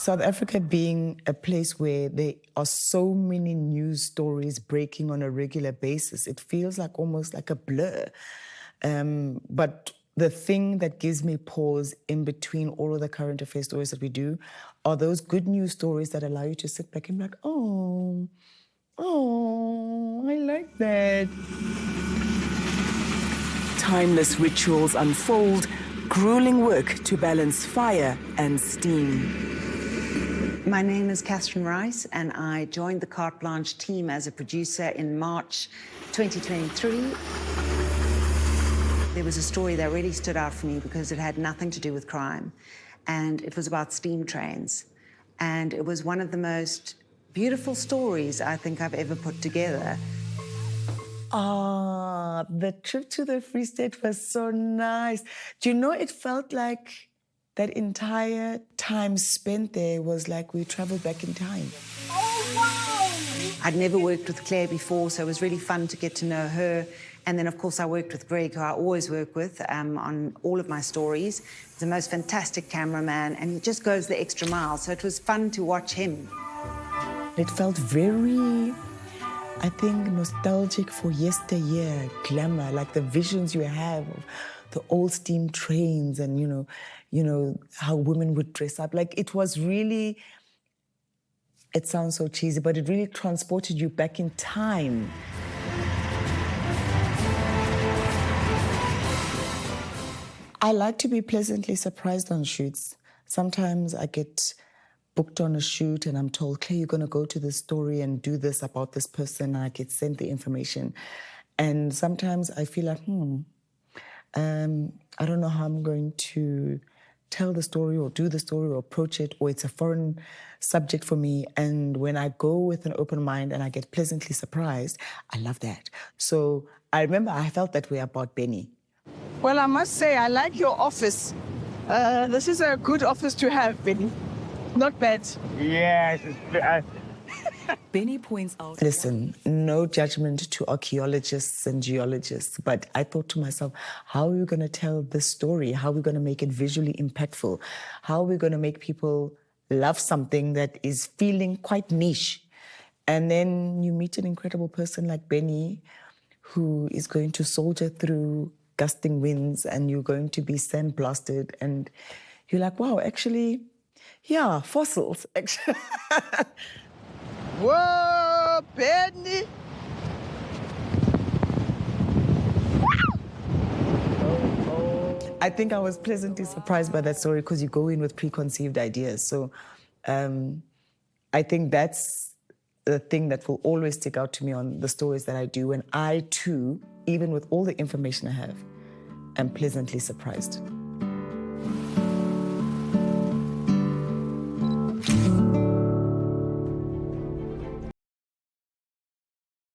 South Africa being a place where there are so many news stories breaking on a regular basis, it feels like almost like a blur. But the thing that gives me pause in between all of the current affairs stories that we do are those good news stories that allow you to sit back and be like, oh, I like that. Timeless rituals unfold, grueling work to balance fire and steam. My name is Catherine Rice, and I joined the Carte Blanche team as a producer in March 2023. There was a story that really stood out for me because it had nothing to do with crime, and it was about steam trains. And it was one of the most beautiful stories I think I've ever put together. The trip to the Free State was so nice. Do you know, it felt like that entire time spent there was like we traveled back in time. Oh, wow! I'd never worked with Claire before, so it was really fun to get to know her. And then, of course, I worked with Greg, who I always work with on all of my stories. He's the most fantastic cameraman, and he just goes the extra mile, so it was fun to watch him. It felt very, I think, nostalgic for yesteryear, glamour, like the visions you have of the old steam trains and, you know, how women would dress up. Like, it was really, it sounds so cheesy, but it really transported you back in time. I like to be pleasantly surprised on shoots. Sometimes I get booked on a shoot and I'm told, Claire, you're going to go to this story and do this about this person. And I get sent the information. And sometimes I feel like, I don't know how I'm going to tell the story or do the story or approach it, or it's a foreign subject for me. And when I go with an open mind and I get pleasantly surprised, I love that. So I remember I felt that way about Benny. Well, I must say, I like your office. This is a good office to have, Benny. Not bad. Yes. Benny points out... Listen, no judgment to archaeologists and geologists, but I thought to myself, how are we going to tell this story? How are we going to make it visually impactful? How are we going to make people love something that is feeling quite niche? And then you meet an incredible person like Benny, who is going to soldier through gusting winds, and you're going to be sandblasted, and you're like, wow, actually, yeah, fossils, actually. Whoa, Benny! I think I was pleasantly surprised by that story because you go in with preconceived ideas. So I think that's the thing that will always stick out to me on the stories that I do. And I, too, even with all the information I have, am pleasantly surprised.